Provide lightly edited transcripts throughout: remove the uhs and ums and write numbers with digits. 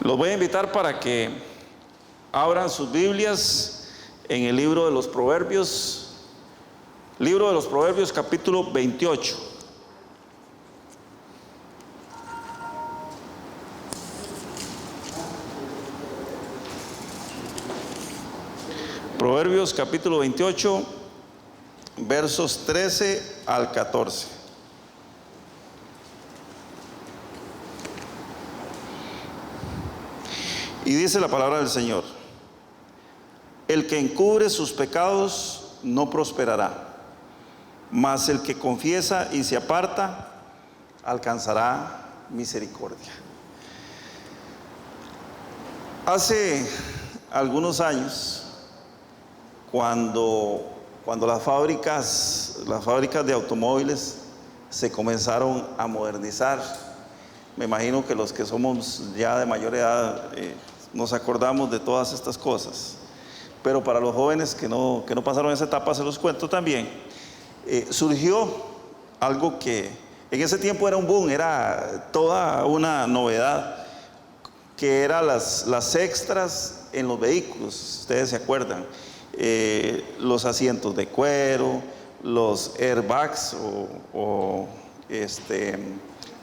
Los voy a invitar para que abran sus Biblias en el libro de los Proverbios, capítulo 28. Proverbios capítulo 28, versos 13 al 14. Y dice la palabra del Señor: el que encubre sus pecados no prosperará, mas el que confiesa y se aparta alcanzará misericordia. Hace algunos años, cuando las fábricas de automóviles se comenzaron a modernizar, me imagino que los que somos ya de mayor edad nos acordamos de todas estas cosas, pero para los jóvenes que no pasaron esa etapa se los cuento también. Surgió algo que en ese tiempo era un boom, era toda una novedad, que eran las extras en los vehículos. Ustedes se acuerdan, los asientos de cuero, los airbags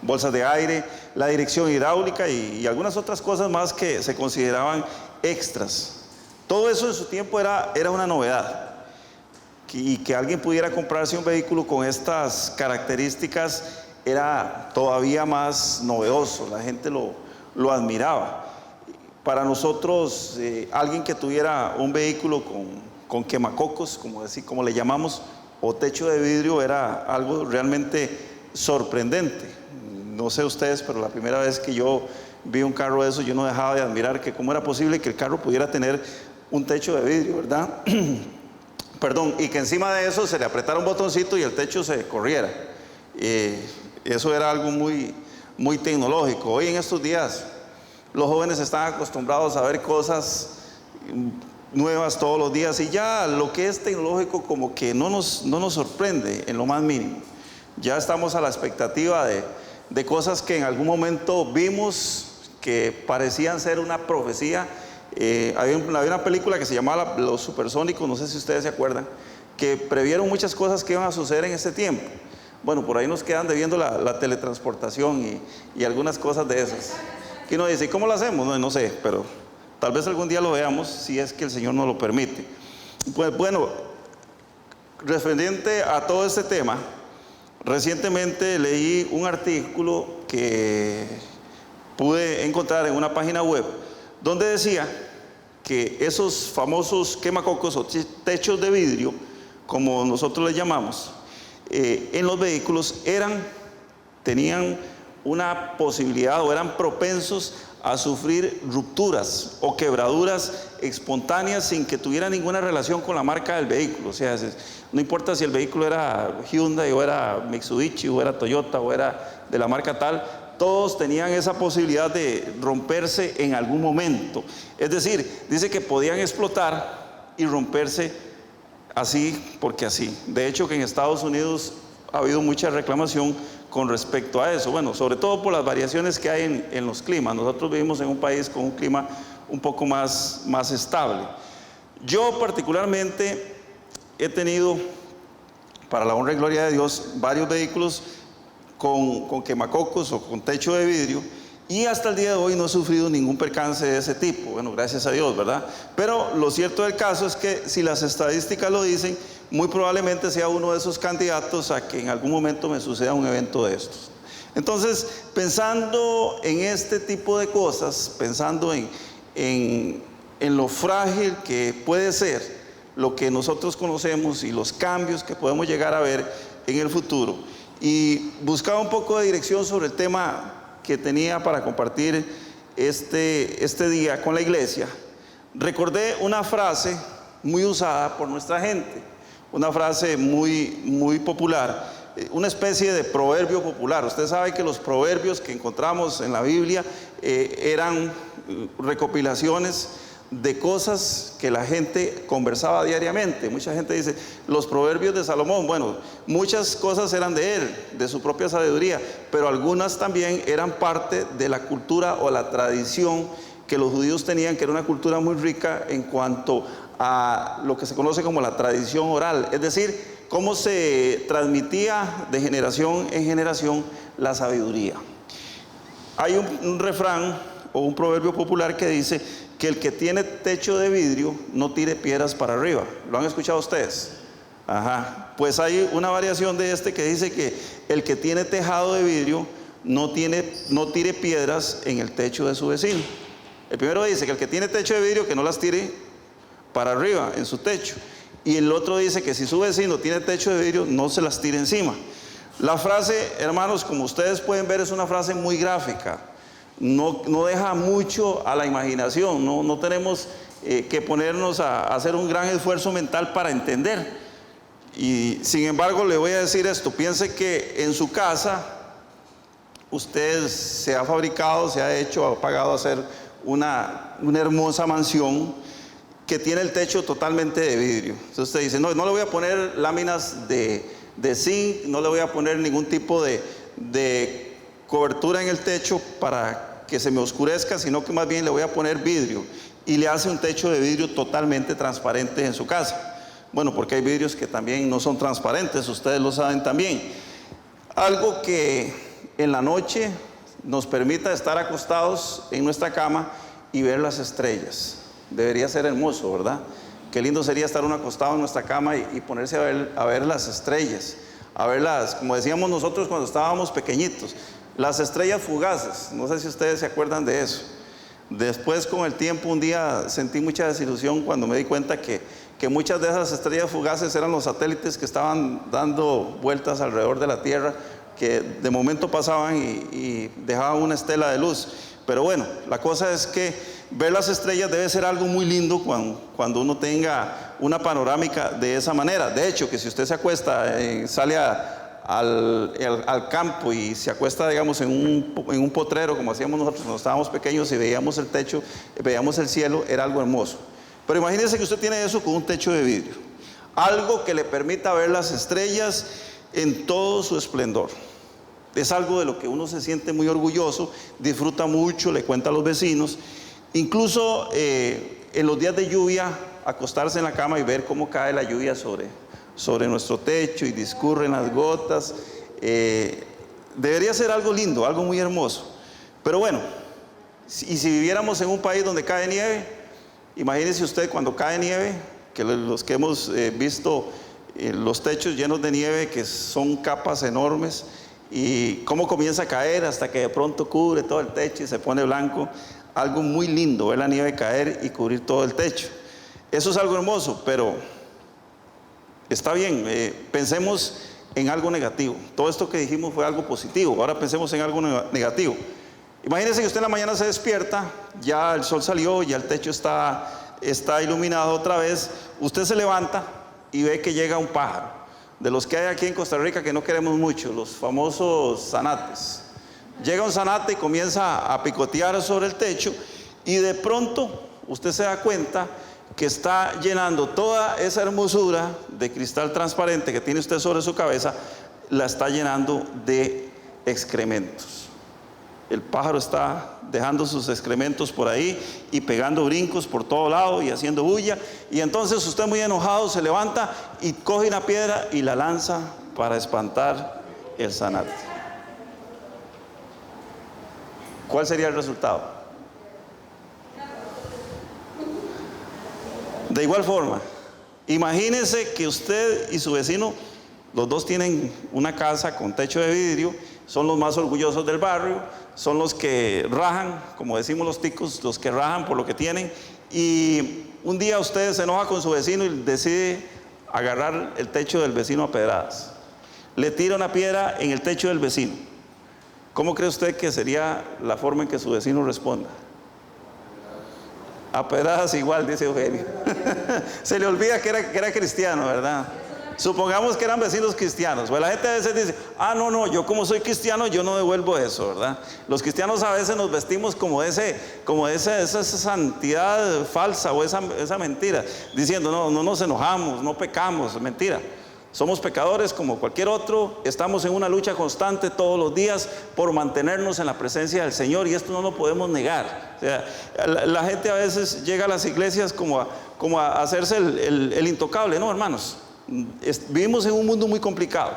bolsas de aire, la dirección hidráulica y algunas otras cosas más que se consideraban extras. Todo eso en su tiempo era una novedad. Y que alguien pudiera comprarse un vehículo con estas características era todavía más novedoso, la gente lo admiraba. Para nosotros, alguien que tuviera un vehículo con quemacocos, como le llamamos, o techo de vidrio, era algo realmente sorprendente. No sé ustedes, pero la primera vez que yo vi un carro de eso, yo no dejaba de admirar que cómo era posible que el carro pudiera tener un techo de vidrio, ¿verdad? Perdón, y que encima de eso se le apretara un botoncito y el techo se corriera. Eso era algo muy, muy tecnológico. Hoy en estos días los jóvenes están acostumbrados a ver cosas nuevas todos los días, y ya lo que es tecnológico como que no nos sorprende en lo más mínimo. Ya estamos a la expectativa de cosas que en algún momento vimos que parecían ser una profecía. Había una película que se llamaba Los Supersónicos, no sé si ustedes se acuerdan, que previeron muchas cosas que iban a suceder en ese tiempo. Bueno, por ahí nos quedan debiendo la teletransportación y algunas cosas de esas. Y uno dice, ¿cómo lo hacemos? No sé, pero tal vez algún día lo veamos, si es que el Señor nos lo permite. Pues bueno, referente a todo este tema, recientemente leí un artículo que pude encontrar en una página web donde decía que esos famosos quemacocos o techos de vidrio, como nosotros les llamamos, en los vehículos tenían una posibilidad o eran propensos a sufrir rupturas o quebraduras espontáneas sin que tuviera ninguna relación con la marca del vehículo. O sea, no importa si el vehículo era Hyundai o era Mitsubishi o era Toyota o era de la marca tal, todos tenían esa posibilidad de romperse en algún momento. Es decir, dice que podían explotar y romperse así porque así. De hecho, que en Estados Unidos ha habido mucha reclamación con respecto a eso. Bueno, sobre todo por las variaciones que hay en los climas. Nosotros vivimos en un país con un clima un poco más estable. Yo particularmente he tenido, para la honra y gloria de Dios, varios vehículos con quemacocos o con techo de vidrio, y hasta el día de hoy no he sufrido ningún percance de ese tipo. Bueno, gracias a Dios, ¿verdad? Pero lo cierto del caso es que si las estadísticas lo dicen, muy probablemente sea uno de esos candidatos a que en algún momento me suceda un evento de estos. Entonces, pensando en este tipo de cosas, pensando en lo frágil que puede ser lo que nosotros conocemos y los cambios que podemos llegar a ver en el futuro, y buscaba un poco de dirección sobre el tema que tenía para compartir este día con la iglesia, recordé una frase muy usada por nuestra gente, una frase muy popular, una especie de proverbio popular. Usted sabe que los proverbios que encontramos en la Biblia eran recopilaciones de cosas que la gente conversaba diariamente. Mucha gente dice, los proverbios de Salomón, bueno, muchas cosas eran de él, de su propia sabiduría, pero algunas también eran parte de la cultura o la tradición que los judíos tenían, que era una cultura muy rica en cuanto a lo que se conoce como la tradición oral, es decir, cómo se transmitía de generación en generación la sabiduría. Hay un refrán o un proverbio popular que dice que el que tiene techo de vidrio no tire piedras para arriba. ¿Lo han escuchado ustedes? Ajá. Pues hay una variación de este que dice que el que tiene tejado de vidrio no tire piedras en el techo de su vecino. El primero dice que el que tiene techo de vidrio que no las tire para arriba en su techo. Y el otro dice que si su vecino tiene techo de vidrio, no se las tire encima. La frase, hermanos, como ustedes pueden ver, es una frase muy gráfica. No deja mucho a la imaginación. No tenemos que ponernos a hacer un gran esfuerzo mental para entender. Y sin embargo, le voy a decir esto. Piense que en su casa, usted se ha fabricado, se ha hecho, ha pagado a hacer una hermosa mansión que tiene el techo totalmente de vidrio. Entonces usted dice, no le voy a poner láminas de zinc, no le voy a poner ningún tipo de cobertura en el techo para que se me oscurezca, sino que más bien le voy a poner vidrio. Y le hace un techo de vidrio totalmente transparente en su casa. Bueno, porque hay vidrios que también no son transparentes, ustedes lo saben también. Algo que en la noche nos permita estar acostados en nuestra cama y ver las estrellas. Debería ser hermoso, ¿verdad? Qué lindo sería estar uno acostado en nuestra cama y ponerse a ver las estrellas, a verlas, como decíamos nosotros cuando estábamos pequeñitos, las estrellas fugaces. No sé si ustedes se acuerdan de eso. Después, con el tiempo, un día sentí mucha desilusión cuando me di cuenta que muchas de esas estrellas fugaces eran los satélites que estaban dando vueltas alrededor de la Tierra, que de momento pasaban y dejaban una estela de luz. Pero bueno, la cosa es que ver las estrellas debe ser algo muy lindo cuando uno tenga una panorámica de esa manera. De hecho, que si usted se acuesta, sale al campo y se acuesta, digamos, en un potrero, como hacíamos nosotros cuando estábamos pequeños y veíamos el techo, veíamos el cielo, era algo hermoso. Pero imagínese que usted tiene eso con un techo de vidrio, algo que le permita ver las estrellas en todo su esplendor. Es algo de lo que uno se siente muy orgulloso, disfruta mucho, le cuenta a los vecinos. Incluso en los días de lluvia, acostarse en la cama y ver cómo cae la lluvia sobre nuestro techo y discurren las gotas, debería ser algo lindo, algo muy hermoso. Pero bueno, y si viviéramos en un país donde cae nieve, imagínese usted cuando cae nieve, que los que hemos visto los techos llenos de nieve, que son capas enormes, y cómo comienza a caer hasta que de pronto cubre todo el techo y se pone blanco. Algo muy lindo, ver la nieve caer y cubrir todo el techo. Eso es algo hermoso, pero está bien, pensemos en algo negativo. Todo esto que dijimos fue algo positivo, ahora pensemos en algo negativo. Imagínense que usted en la mañana se despierta, ya el sol salió, ya el techo está iluminado otra vez, usted se levanta y ve que llega un pájaro, de los que hay aquí en Costa Rica que no queremos mucho, los famosos zanates. Llega un zanate y comienza a picotear sobre el techo y de pronto usted se da cuenta que está llenando toda esa hermosura de cristal transparente que tiene usted sobre su cabeza, la está llenando de excrementos. El pájaro está dejando sus excrementos por ahí y pegando brincos por todo lado y haciendo bulla, y entonces usted, muy enojado, se levanta y coge una piedra y la lanza para espantar el zanate. ¿Cuál sería el resultado? De igual forma, imagínese que usted y su vecino, los dos tienen una casa con techo de vidrio, son los más orgullosos del barrio, son los que rajan, como decimos los ticos, los que rajan por lo que tienen, y un día usted se enoja con su vecino y decide agarrar el techo del vecino a pedradas. Le tira una piedra en el techo del vecino. ¿Cómo cree usted que sería la forma en que su vecino responda? A pedradas igual, dice Eugenio. Se le olvida que era cristiano, ¿verdad? Supongamos que eran vecinos cristianos. Pues la gente a veces dice, no, yo como soy cristiano, yo no devuelvo eso, ¿verdad? Los cristianos a veces nos vestimos como esa santidad falsa o esa mentira, diciendo, no nos enojamos, no pecamos, mentira. Somos pecadores como cualquier otro, estamos en una lucha constante todos los días por mantenernos en la presencia del Señor, y esto no lo podemos negar. O sea, la gente a veces llega a las iglesias como a hacerse el intocable. No, hermanos, vivimos en un mundo muy complicado,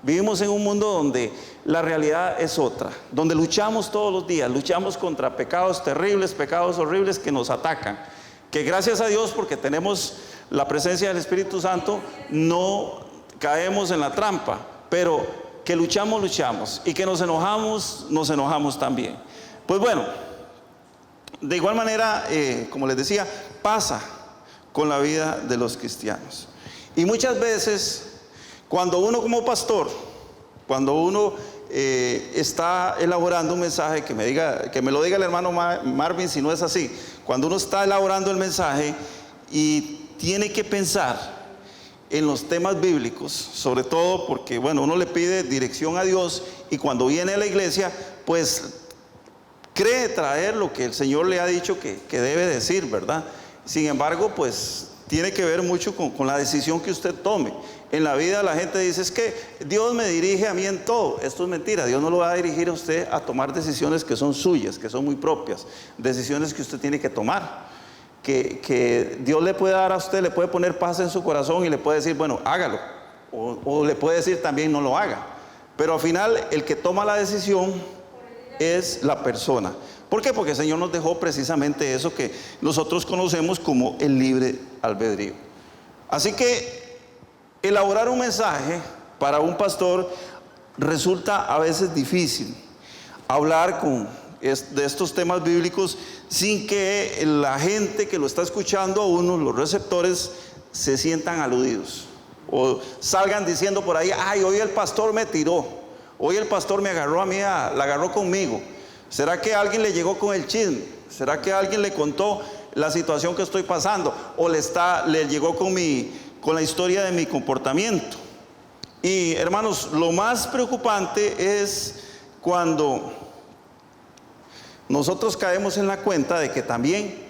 vivimos en un mundo donde la realidad es otra, donde luchamos todos los días, luchamos contra pecados terribles, pecados horribles que nos atacan, que gracias a Dios, porque tenemos la presencia del Espíritu Santo, no caemos en la trampa, pero que luchamos y que nos enojamos también. Pues bueno, de igual manera, como les decía, pasa con la vida de los cristianos. Y muchas veces, cuando uno como pastor, cuando uno está elaborando un mensaje, que me lo diga el hermano Marvin si no es así, cuando uno está elaborando el mensaje y tiene que pensar en los temas bíblicos, sobre todo porque, bueno, uno le pide dirección a Dios, y cuando viene a la iglesia, pues cree traer lo que el Señor le ha dicho que debe decir, ¿verdad? Sin embargo, pues tiene que ver mucho con la decisión que usted tome. En la vida la gente dice, es que Dios me dirige a mí en todo. Esto es mentira. Dios no lo va a dirigir a usted a tomar decisiones que son suyas, que son muy propias, decisiones que usted tiene que tomar, que Dios le puede dar a usted, le puede poner paz en su corazón y le puede decir, bueno, hágalo, o le puede decir también, no lo haga. Pero al final el que toma la decisión es la persona. ¿Por qué? Porque el Señor nos dejó precisamente eso que nosotros conocemos como el libre albedrío. Así que elaborar un mensaje para un pastor resulta a veces difícil. Hablar de estos temas bíblicos sin que la gente que lo está escuchando a uno, los receptores, se sientan aludidos o salgan diciendo por ahí, hoy el pastor me tiró, hoy el pastor me agarró a mí, la agarró conmigo. ¿Será que alguien le llegó con el chisme? ¿Será que alguien le contó la situación que estoy pasando? ¿O le llegó con la historia de mi comportamiento? Y hermanos, lo más preocupante es cuando nosotros caemos en la cuenta de que también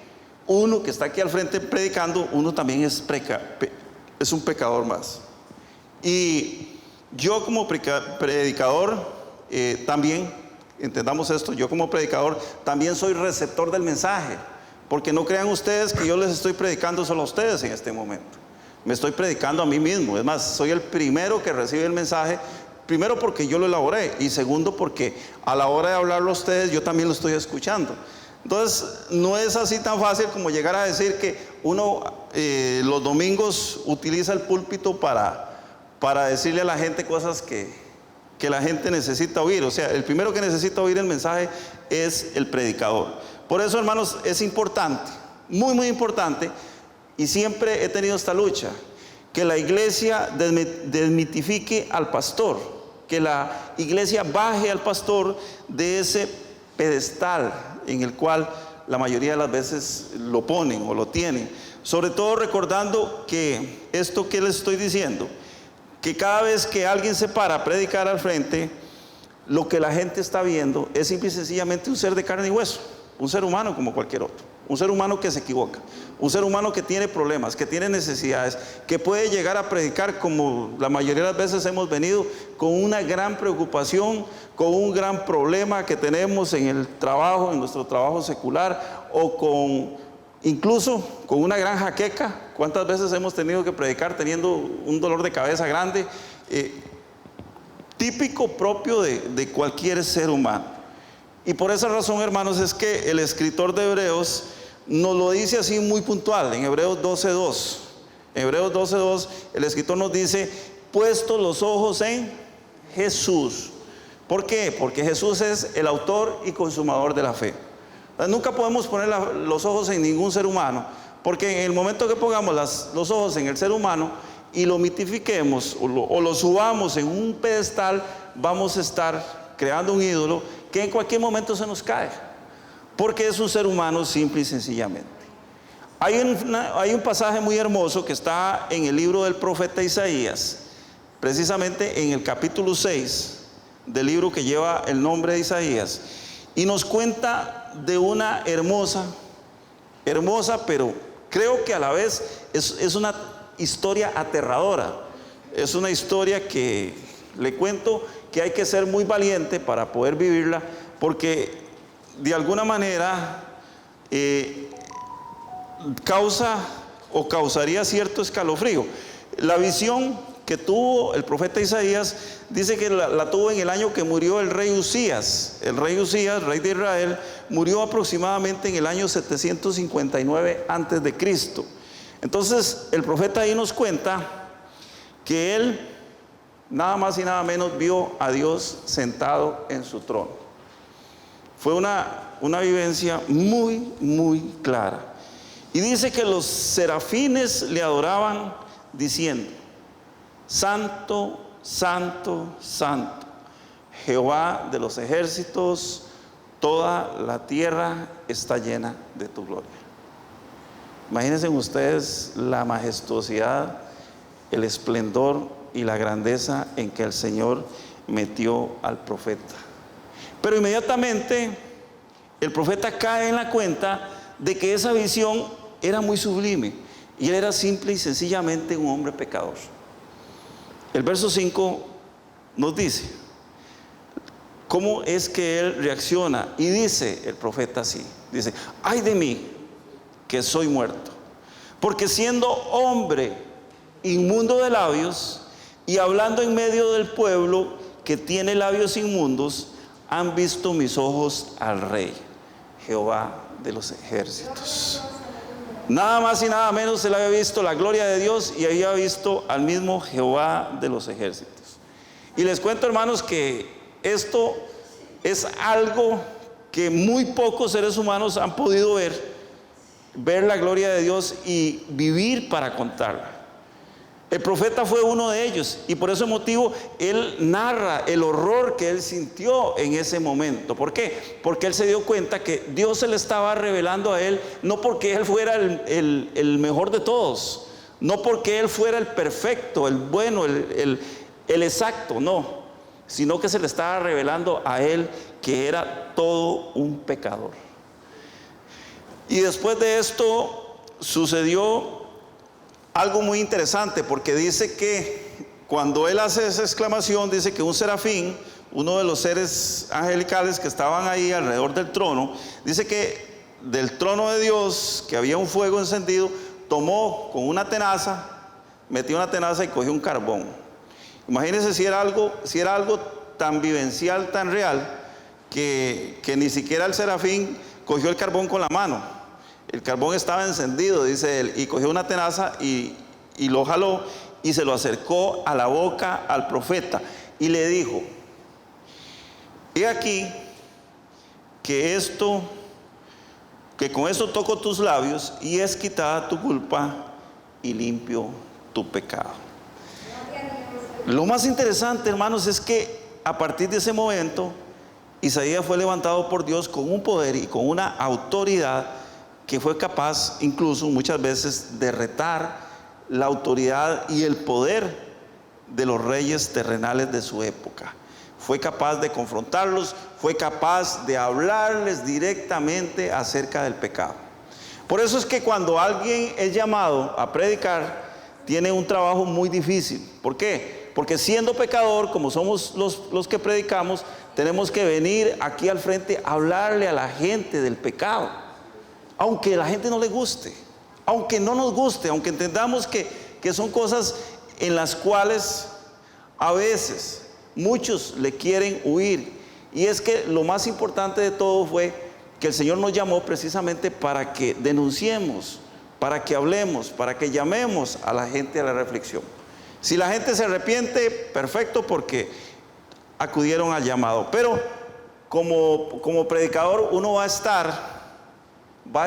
uno que está aquí al frente predicando, uno también es un pecador más. Y yo como predicador también, entendamos esto, yo como predicador también soy receptor del mensaje, porque no crean ustedes que yo les estoy predicando solo a ustedes en este momento. Me estoy predicando a mí mismo. Es más, soy el primero que recibe el mensaje, primero porque yo lo elaboré, y segundo porque a la hora de hablarlo a ustedes yo también lo estoy escuchando. Entonces no es así tan fácil como llegar a decir que uno los domingos utiliza el púlpito para decirle a la gente cosas que la gente necesita oír. O sea, el primero que necesita oír el mensaje es el predicador. Por eso, hermanos, es importante, muy muy importante, y siempre he tenido esta lucha, que la iglesia desmitifique al pastor, que la iglesia baje al pastor de ese pedestal en el cual la mayoría de las veces lo ponen o lo tienen. Sobre todo recordando que esto que les estoy diciendo, que cada vez que alguien se para a predicar al frente, lo que la gente está viendo es simple y sencillamente un ser de carne y hueso, un ser humano como cualquier otro, un ser humano que se equivoca, un ser humano que tiene problemas, que tiene necesidades, que puede llegar a predicar, como la mayoría de las veces hemos venido, con una gran preocupación, con un gran problema que tenemos en el trabajo, en nuestro trabajo secular, o incluso con una gran jaqueca. ¿Cuántas veces hemos tenido que predicar teniendo un dolor de cabeza grande? Típico propio de cualquier ser humano. Y por esa razón, hermanos, es que el escritor de Hebreos nos lo dice así muy puntual, en Hebreos 12:2. En Hebreos 12:2 el escritor nos dice, puestos los ojos en Jesús. ¿Por qué? Porque Jesús es el autor y consumador de la fe. Nunca podemos poner los ojos en ningún ser humano, porque en el momento que pongamos los ojos en el ser humano y lo mitifiquemos o lo subamos en un pedestal, vamos a estar creando un ídolo que en cualquier momento se nos cae, porque es un ser humano simple y sencillamente. Hay un pasaje muy hermoso que está en el libro del profeta Isaías, precisamente en el capítulo 6 del libro que lleva el nombre de Isaías, y nos cuenta de una hermosa, pero creo que a la vez es una historia aterradora. Es una historia que le cuento que hay que ser muy valiente para poder vivirla, porque de alguna manera causaría cierto escalofrío. La visión que tuvo el profeta Isaías dice que la tuvo en el año que murió el rey Usías. El rey Usías, rey de Israel, murió aproximadamente en el año 759 antes de Cristo. Entonces el profeta ahí nos cuenta que él nada más y nada menos vio a Dios sentado en su trono. Fue una vivencia muy, muy clara. Y dice que los serafines le adoraban diciendo: Santo, santo, santo, Jehová de los ejércitos, toda la tierra está llena de tu gloria. Imagínense ustedes la majestuosidad, el esplendor y la grandeza en que el Señor metió al profeta. Pero inmediatamente el profeta cae en la cuenta de que esa visión era muy sublime y él era simple y sencillamente un hombre pecador. El verso 5 nos dice cómo es que él reacciona, y dice el profeta así, dice: ay de mí que soy muerto, porque siendo hombre inmundo de labios y hablando en medio del pueblo que tiene labios inmundos, han visto mis ojos al Rey, Jehová de los ejércitos. Nada más y nada menos él había visto la gloria de Dios y había visto al mismo Jehová de los ejércitos. Y les cuento, hermanos, que esto es algo que muy pocos seres humanos han podido ver la gloria de Dios y vivir para contarla. El profeta fue uno de ellos, y por ese motivo él narra el horror que él sintió en ese momento. ¿Por qué? Porque él se dio cuenta que Dios se le estaba revelando a él, no porque él fuera el mejor de todos, no porque él fuera el perfecto, el bueno, el exacto, no, sino que se le estaba revelando a él que era todo un pecador. Y después de esto sucedió algo muy interesante, porque dice que cuando él hace esa exclamación, dice que un serafín, uno de los seres angelicales que estaban ahí alrededor del trono, dice que del trono de Dios, que había un fuego encendido, tomó con una tenaza, metió una tenaza y cogió un carbón. Imagínense si era algo tan vivencial, tan real, que ni siquiera el serafín cogió el carbón con la mano. El carbón estaba encendido, dice él, y cogió una tenaza y lo jaló y se lo acercó a la boca al profeta y le dijo: he aquí que con esto toco tus labios y es quitada tu culpa y limpio tu pecado. Lo más interesante, hermanos, es que a partir de ese momento Isaías fue levantado por Dios con un poder y con una autoridad que fue capaz incluso muchas veces de retar la autoridad y el poder de los reyes terrenales de su época. Fue capaz de confrontarlos, fue capaz de hablarles directamente acerca del pecado. Por eso es que cuando alguien es llamado a predicar, tiene un trabajo muy difícil. ¿Por qué? Porque siendo pecador, como somos los que predicamos, tenemos que venir aquí al frente a hablarle a la gente del pecado. Aunque a la gente no le guste, aunque no nos guste, aunque entendamos que son cosas en las cuales a veces muchos le quieren huir. Y es que lo más importante de todo fue que el Señor nos llamó precisamente para que denunciemos, para que hablemos, para que llamemos a la gente a la reflexión. Si la gente se arrepiente, perfecto, porque acudieron al llamado. Pero como predicador uno va a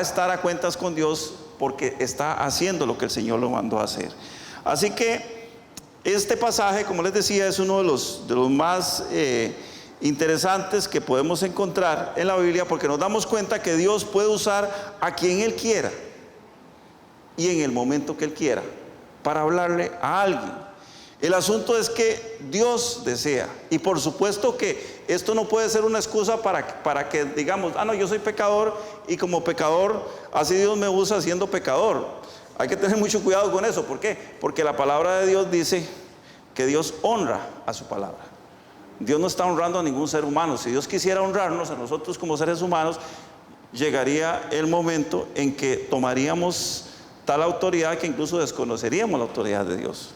estar a cuentas con Dios, porque está haciendo lo que el Señor lo mandó a hacer. Así que este pasaje, como les decía, es uno de los más interesantes que podemos encontrar en la Biblia, porque nos damos cuenta que Dios puede usar a quien Él quiera. y en el momento que Él quiera para hablarle a alguien. El asunto es que Dios desea, y por supuesto que esto no puede ser una excusa para que digamos, no, yo soy pecador y como pecador así Dios me usa siendo pecador. Hay que tener mucho cuidado con eso. ¿Por qué? Porque la palabra de Dios dice que Dios honra a su palabra. Dios no está honrando a ningún ser humano. Si Dios quisiera honrarnos a nosotros como seres humanos, llegaría el momento en que tomaríamos tal autoridad que incluso desconoceríamos la autoridad de Dios.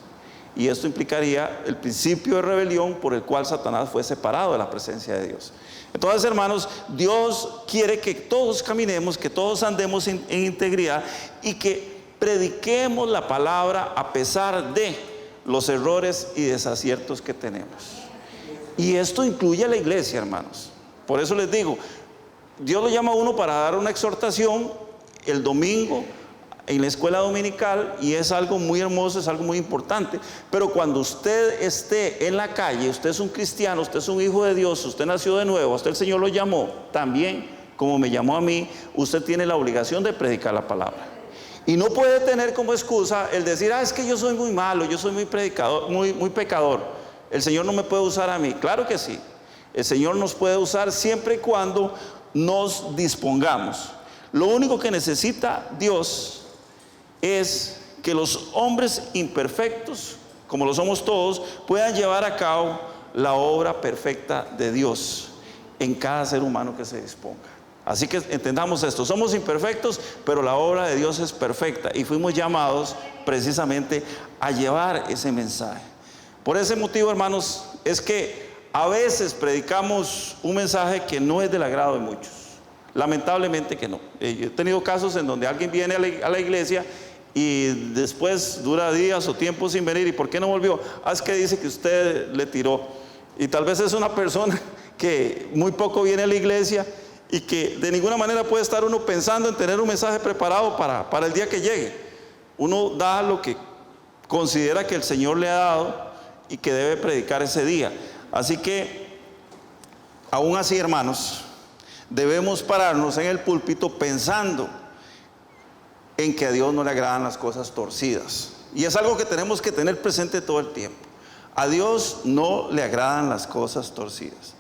Y esto implicaría el principio de rebelión por el cual Satanás fue separado de la presencia de Dios. Entonces, hermanos, Dios quiere que todos caminemos, que todos andemos en integridad y que prediquemos la palabra a pesar de los errores y desaciertos que tenemos. Y esto incluye a la iglesia, hermanos. Por eso les digo, Dios lo llama a uno para dar una exhortación el domingo en la escuela dominical, y es algo muy hermoso, es algo muy importante. Pero cuando usted esté en la calle, usted es un cristiano, usted es un hijo de Dios, usted nació de nuevo, usted el Señor lo llamó, también como me llamó a mí, usted tiene la obligación de predicar la palabra. Y no puede tener como excusa el decir, es que yo soy muy malo, yo soy muy pecador, el Señor no me puede usar a mí. Claro que sí, el Señor nos puede usar siempre y cuando nos dispongamos. Lo único que necesita Dios es que los hombres imperfectos, como lo somos todos, puedan llevar a cabo la obra perfecta de Dios en cada ser humano que se disponga. Así que entendamos esto, somos imperfectos, pero la obra de Dios es perfecta y fuimos llamados precisamente a llevar ese mensaje. Por ese motivo, hermanos, es que a veces predicamos un mensaje que no es del agrado de muchos. Lamentablemente que no. Yo he tenido casos en donde alguien viene a la iglesia y después dura días o tiempo sin venir. ¿Y por qué no volvió? Es que dice que usted le tiró. Y tal vez es una persona que muy poco viene a la iglesia y que de ninguna manera puede estar uno pensando en tener un mensaje preparado para el día que llegue. Uno da lo que considera que el Señor le ha dado y que debe predicar ese día. Así que, aún así, hermanos, debemos pararnos en el púlpito pensando en que a Dios no le agradan las cosas torcidas. Y es algo que tenemos que tener presente todo el tiempo. A Dios no le agradan las cosas torcidas.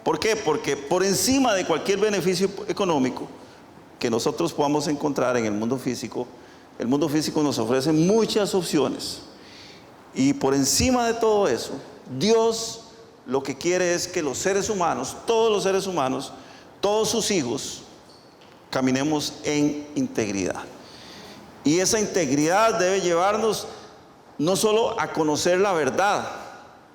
¿Por qué? Porque por encima de cualquier beneficio económico que nosotros podamos encontrar en el mundo físico nos ofrece muchas opciones. Y por encima de todo eso, Dios lo que quiere es que los seres humanos, todos los seres humanos, todos sus hijos, caminemos en integridad. Y esa integridad debe llevarnos no solo a conocer la verdad,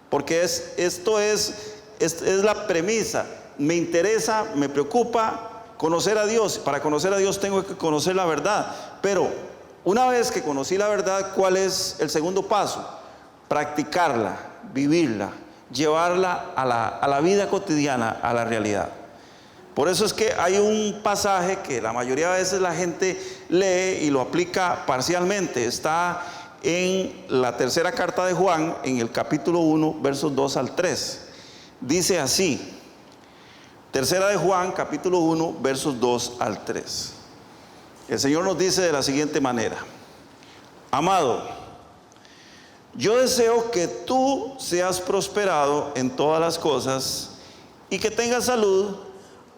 porque esto es la premisa. Me interesa, me preocupa conocer a Dios. Para conocer a Dios tengo que conocer la verdad. Pero una vez que conocí la verdad, ¿cuál es el segundo paso? Practicarla, vivirla, llevarla a la vida cotidiana, a la realidad. Por eso es que hay un pasaje que la mayoría de veces la gente lee y lo aplica parcialmente. Está en la tercera carta de Juan, en el capítulo 1, versos 2 al 3. Dice así, tercera de Juan, capítulo 1, versos 2 al 3. El Señor nos dice de la siguiente manera: amado, yo deseo que tú seas prosperado en todas las cosas y que tengas salud,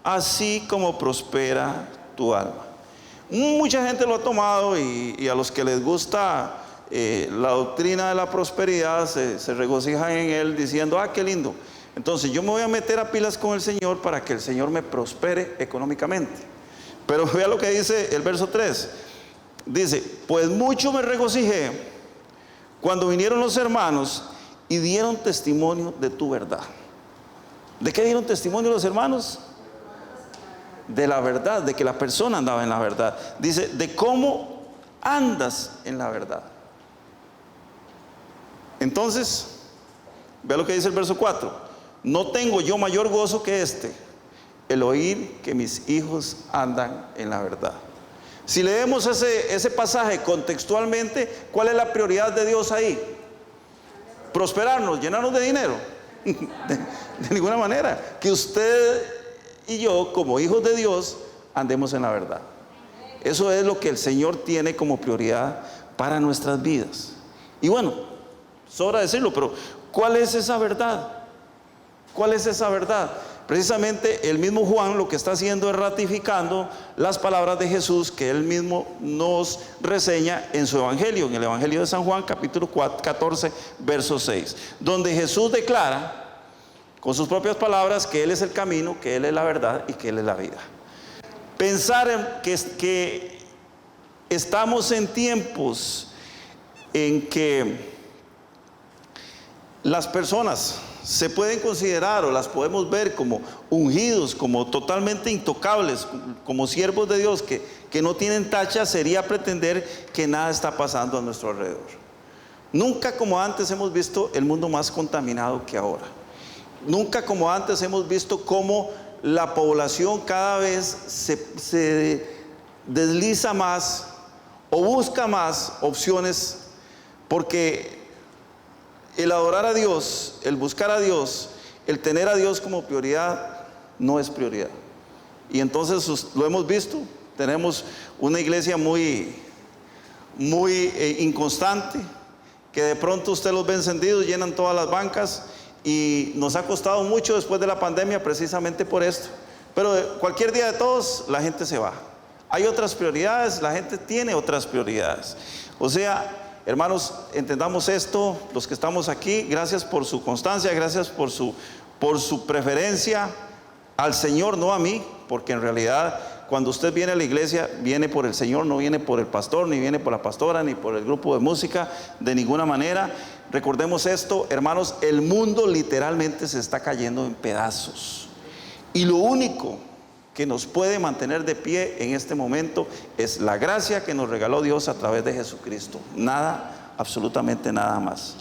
así como prospera tu alma. Mucha gente lo ha tomado y a los que les gusta la doctrina de la prosperidad se regocijan en él diciendo, qué lindo. Entonces yo me voy a meter a pilas con el Señor para que el Señor me prospere económicamente. Pero vea lo que dice el verso 3. Dice, pues mucho me regocijé cuando vinieron los hermanos y dieron testimonio de tu verdad. ¿De qué dieron testimonio los hermanos? De la verdad, de que la persona andaba en la verdad. Dice, de cómo andas en la verdad. Entonces, vea lo que dice el verso 4. No tengo yo mayor gozo que el oír que mis hijos andan en la verdad. Si leemos ese pasaje contextualmente, ¿cuál es la prioridad de Dios ahí? Prosperarnos, llenarnos de dinero. De ninguna manera. Que usted y yo, como hijos de Dios, andemos en la verdad. Eso es lo que el Señor tiene como prioridad para nuestras vidas. Y bueno, sobra decirlo, pero ¿cuál es esa verdad? ¿Cuál es esa verdad? Precisamente el mismo Juan lo que está haciendo es ratificando las palabras de Jesús que él mismo nos reseña en su evangelio, en el evangelio de San Juan, capítulo 14, verso 6, donde Jesús declara con sus propias palabras que Él es el camino, que Él es la verdad y que Él es la vida. Pensar que estamos en tiempos en que las personas se pueden considerar o las podemos ver como ungidos, como totalmente intocables, como siervos de Dios que no tienen tacha, sería pretender que nada está pasando a nuestro alrededor. Nunca como antes hemos visto el mundo más contaminado que ahora. Nunca como antes hemos visto cómo la población cada vez se desliza más o busca más opciones, porque el adorar a Dios, el buscar a Dios, el tener a Dios como prioridad no es prioridad. Y entonces lo hemos visto, tenemos una iglesia muy inconstante, que de pronto usted los ve encendidos, llenan todas las bancas, y nos ha costado mucho después de la pandemia precisamente por esto. Pero cualquier día de todos la gente se va. Hay otras prioridades, la gente tiene otras prioridades. O sea, hermanos, entendamos esto, los que estamos aquí, gracias por su constancia, gracias por su preferencia al Señor, no a mí, porque en realidad cuando usted viene a la iglesia, viene por el Señor, no viene por el pastor, ni viene por la pastora, ni por el grupo de música, de ninguna manera. Recordemos esto, hermanos, el mundo literalmente se está cayendo en pedazos. Y lo único que nos puede mantener de pie en este momento es la gracia que nos regaló Dios a través de Jesucristo. Nada, absolutamente nada más.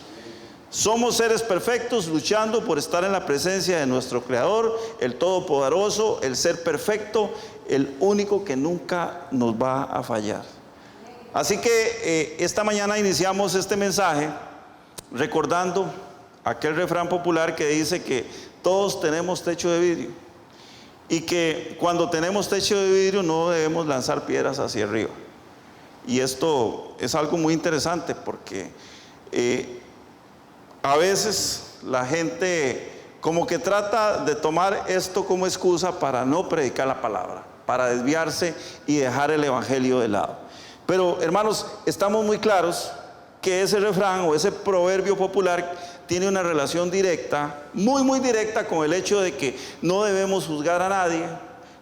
Somos seres perfectos luchando por estar en la presencia de nuestro Creador, el Todopoderoso, el ser perfecto, el único que nunca nos va a fallar. Así que esta mañana iniciamos este mensaje recordando aquel refrán popular que dice que todos tenemos techo de vidrio, y que cuando tenemos techo de vidrio no debemos lanzar piedras hacia arriba. Y esto es algo muy interesante porque a veces la gente como que trata de tomar esto como excusa para no predicar la palabra, para desviarse y dejar el evangelio de lado. Pero hermanos, estamos muy claros que ese refrán o ese proverbio popular tiene una relación directa, muy directa, con el hecho de que no debemos juzgar a nadie,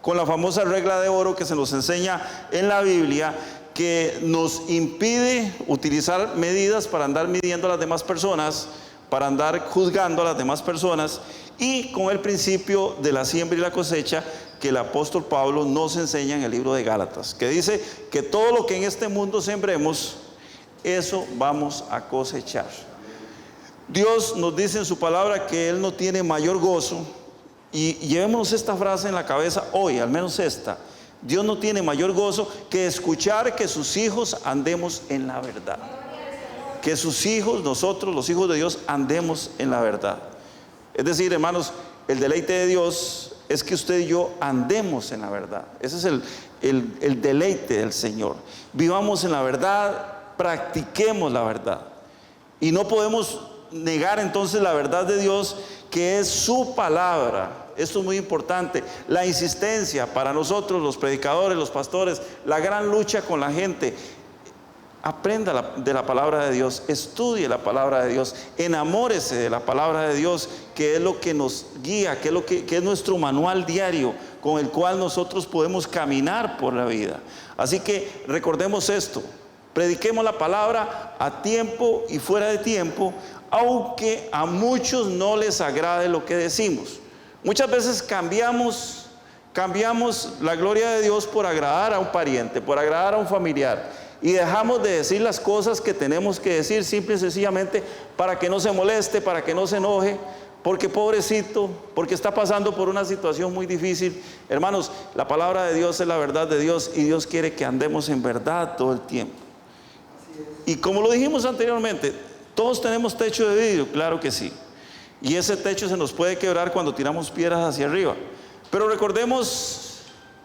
con la famosa regla de oro que se nos enseña en la Biblia, que nos impide utilizar medidas para andar midiendo a las demás personas, para andar juzgando a las demás personas, y con el principio de la siembra y la cosecha que el apóstol Pablo nos enseña en el libro de Gálatas, que dice que todo lo que en este mundo sembremos, eso vamos a cosechar. Dios nos dice en su palabra que Él no tiene mayor gozo, y llevémonos esta frase en la cabeza hoy, al menos esta: Dios no tiene mayor gozo que escuchar que sus hijos andemos en la verdad. Que sus hijos, nosotros los hijos de Dios, andemos en la verdad. Es decir, hermanos, el deleite de Dios es que usted y yo andemos en la verdad. Ese es el deleite del Señor. Vivamos en la verdad, practiquemos la verdad. Y no podemos negar entonces la verdad de Dios, que es su palabra. Esto es muy importante. La insistencia para nosotros, los predicadores, los pastores, la gran lucha con la gente. Aprenda de la palabra de Dios, estudie la palabra de Dios, enamórese de la palabra de Dios, que es lo que nos guía, que es nuestro manual diario con el cual nosotros podemos caminar por la vida. Así que recordemos esto: prediquemos la palabra a tiempo y fuera de tiempo, aunque a muchos no les agrade lo que decimos. Muchas veces cambiamos la gloria de Dios por agradar a un pariente, por agradar a un familiar, y dejamos de decir las cosas que tenemos que decir simple y sencillamente para que no se moleste, para que no se enoje, porque pobrecito, porque está pasando por una situación muy difícil. Hermanos, la palabra de Dios es la verdad de Dios, y Dios quiere que andemos en verdad todo el tiempo. Y como lo dijimos anteriormente, todos tenemos techo de vidrio, claro que sí, y ese techo se nos puede quebrar cuando tiramos piedras hacia arriba. Pero recordemos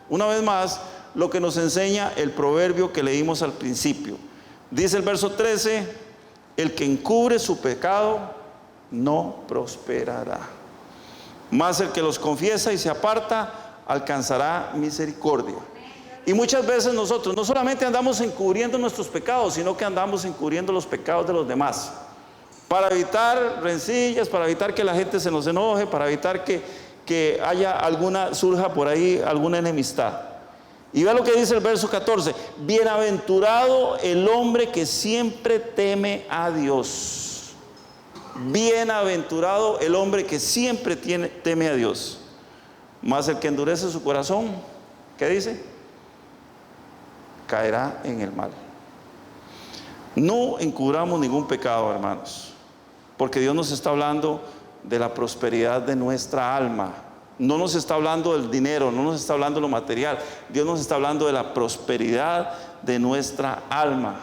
una vez más lo que nos enseña el proverbio que leímos al principio. Dice el verso 13, el que encubre su pecado no prosperará, mas el que los confiesa y se aparta alcanzará misericordia. Y muchas veces nosotros no solamente andamos encubriendo nuestros pecados, sino que andamos encubriendo los pecados de los demás, para evitar rencillas, para evitar que la gente se nos enoje, para evitar que haya surja por ahí alguna enemistad. Y vea lo que dice el verso 14, bienaventurado el hombre que siempre teme a Dios. Bienaventurado el hombre que siempre teme a Dios. Mas el que endurece su corazón, ¿qué dice? Caerá en el mal. No encubramos ningún pecado, hermanos, porque Dios nos está hablando de la prosperidad de nuestra alma. No nos está hablando del dinero, no nos está hablando de lo material. Dios nos está hablando de la prosperidad de nuestra alma.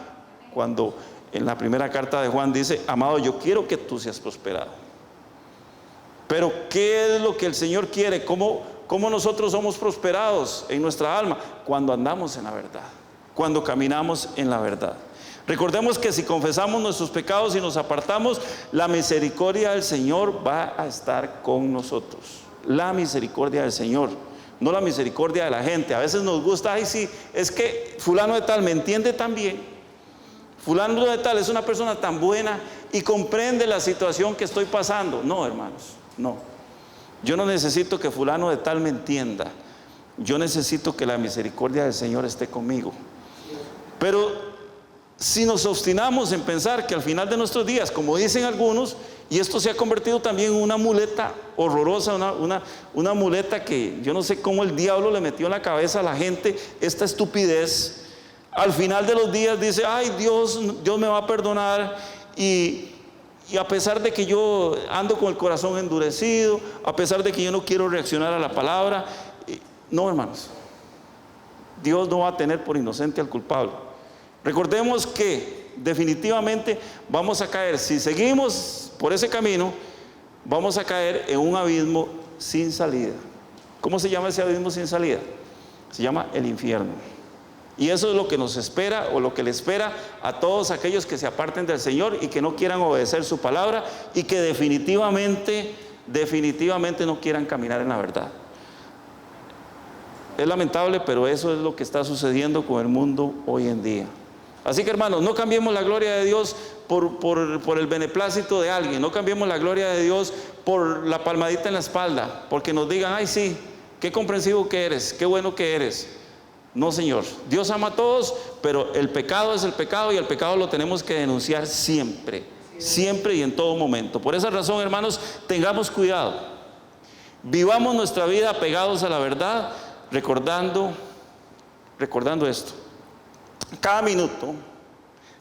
Cuando en la primera carta de Juan dice, amado, yo quiero que tú seas prosperado. Pero ¿qué es lo que el Señor quiere? ¿Cómo nosotros somos prosperados en nuestra alma? Cuando andamos en la verdad, cuando caminamos en la verdad. Recordemos que si confesamos nuestros pecados y nos apartamos, la misericordia del Señor va a estar con nosotros. La misericordia del Señor, no la misericordia de la gente. A veces nos gusta, ay sí, es que fulano de tal me entiende tan bien, fulano de tal es una persona tan buena y comprende la situación que estoy pasando. No, hermanos, no. Yo no necesito que fulano de tal me entienda. Yo necesito que la misericordia del Señor esté conmigo. Pero si nos obstinamos en pensar que al final de nuestros días, como dicen algunos, y esto se ha convertido también en una muleta horrorosa, una muleta que yo no sé cómo el diablo le metió en la cabeza a la gente esta estupidez. Al final de los días dice, ay, Dios me va a perdonar, y a pesar de que yo ando con el corazón endurecido, a pesar de que yo no quiero reaccionar a la palabra, no, hermanos, Dios no va a tener por inocente al culpable. Recordemos que definitivamente vamos a caer, si seguimos por ese camino, vamos a caer en un abismo sin salida. ¿Cómo se llama ese abismo sin salida? Se llama el infierno. Y eso es lo que nos espera, o lo que le espera a todos aquellos que se aparten del Señor y que no quieran obedecer su palabra, y que definitivamente no quieran caminar en la verdad. Es lamentable, pero eso es lo que está sucediendo con el mundo hoy en día. Así que, hermanos, no cambiemos la gloria de Dios por el beneplácito de alguien. No cambiemos la gloria de Dios por la palmadita en la espalda, porque nos digan, ay sí, qué comprensivo que eres, qué bueno que eres. No, Señor, Dios ama a todos, pero el pecado es el pecado, y el pecado lo tenemos que denunciar siempre, siempre y en todo momento. Por esa razón, hermanos, tengamos cuidado. Vivamos nuestra vida apegados a la verdad, recordando esto. Cada minuto,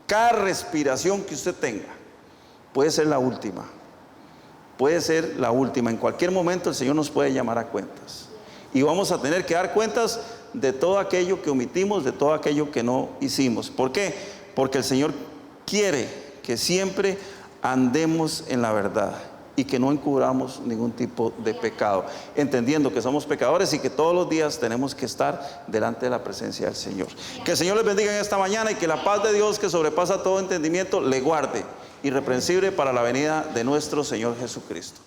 cada respiración que usted tenga puede ser la última. Puede ser la última. En cualquier momento el Señor nos puede llamar a cuentas. Y vamos a tener que dar cuentas de todo aquello que omitimos, de todo aquello que no hicimos. ¿Por qué? Porque el Señor quiere que siempre andemos en la verdad y que no encubramos ningún tipo de pecado, entendiendo que somos pecadores y que todos los días tenemos que estar delante de la presencia del Señor. Que el Señor les bendiga en esta mañana, y que la paz de Dios, que sobrepasa todo entendimiento, le guarde irreprensible para la venida de nuestro Señor Jesucristo.